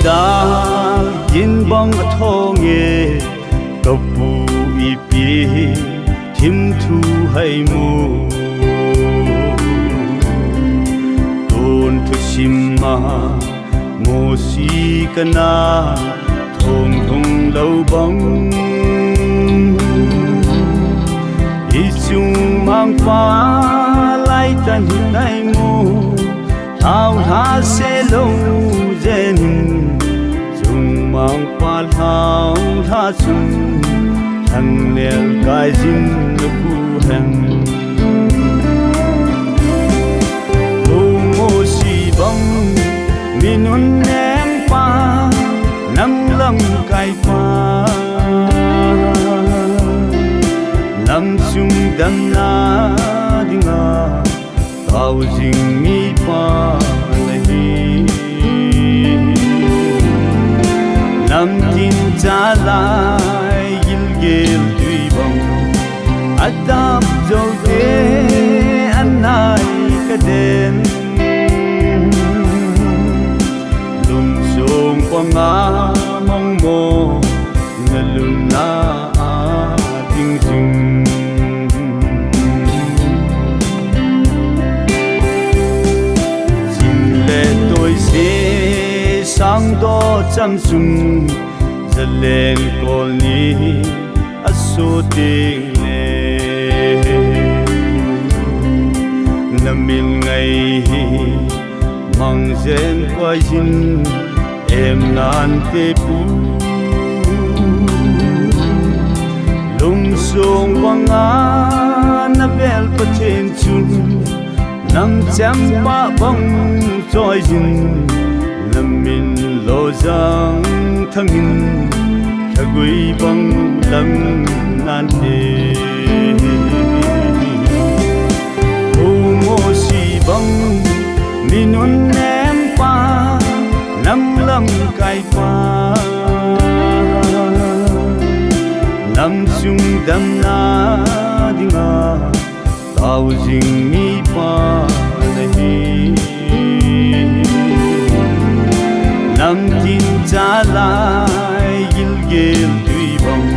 dal yin bang thonge kapu ipi thim thu hai mu don thu simma mo si kana thong thong lâu bóng isung mang pha lai tan nay mu thao tha se lâu zen chung mang pha thao tha chung thằng nèo cài zin lu ku hang ô mo si bóng minun nem pa nam lâm cài pha nam chung đam na dinga tao jing mi pa nahi nam tin cha lai gil gil tui bang adap jo de anai kaden lum song panga mong mo ngalum na ting ting jin le toi se sang do cham sung zalen kol ni aso ting le namin ngai mang zen qua jin em nan te pu lung song wanga na bel pachen chun nam cham pa bong choi jin namin lo jang thangin thagui bang lam nan te o mo si bang minun nem pa nam lam kai pa nam chung dam na dinga tao jing mi pa nahi nam tin cha lai gil gil tui bang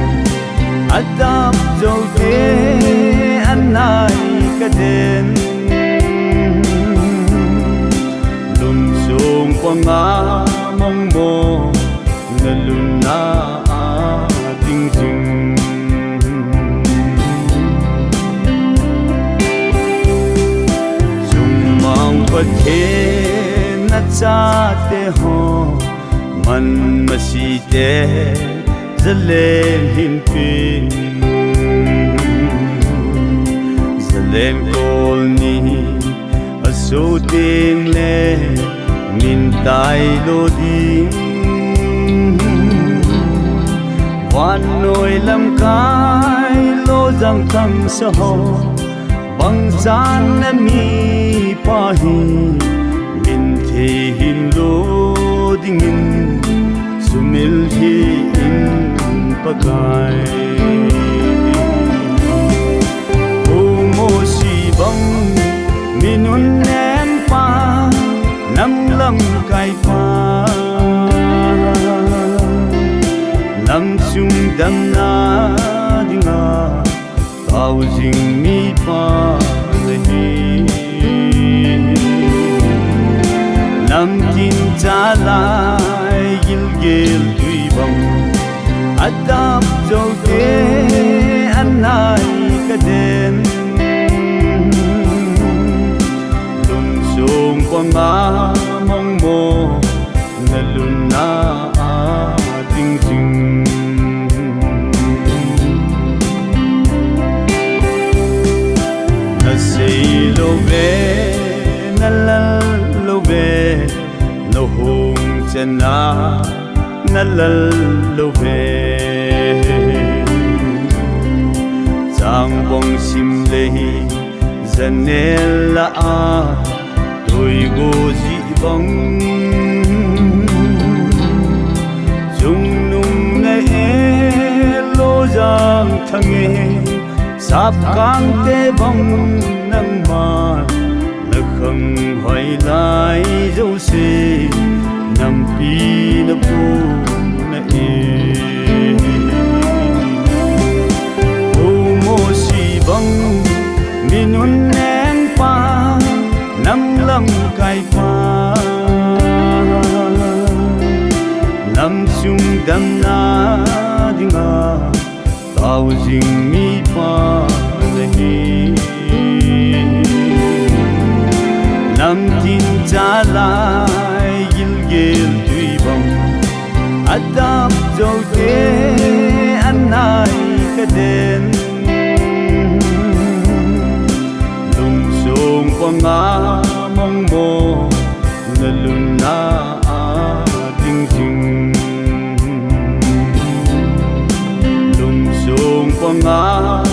adap jo de anai kaden lum song panga mong mo ngalun na ting ting sung mang pathe na cha te ho man masi te zalen hin pin zalen kol ni aso ting le min tai lo ding wan noi lam kai lo jang tham sa ho bang chan na mi pa hi min the hin lo ding in sumil hi in pagai o mo si bang minun nem pa nam lam kai pa nam chung dam na dinga tao jing mi pa nahi nam tin cha lai gil gil tui bang adap jo de anai kaden lum song panga mong mo ngalun na ting ting na say lo ve na la lo ve no hong chana na la lo ve chang bong sim le zanela a tôi go ji bong chung nung na e lo jang thange sap kang te bong nang ma na khang hoài lai dấu se nam pi na chung đam na đi ngà tao dình mi pa lehi nam tin cha lai gil gil tui bang adam dâu te anh ai cái đen lùng sông qua ngã mong mồ na lun na ding ding lùng sông qua ngã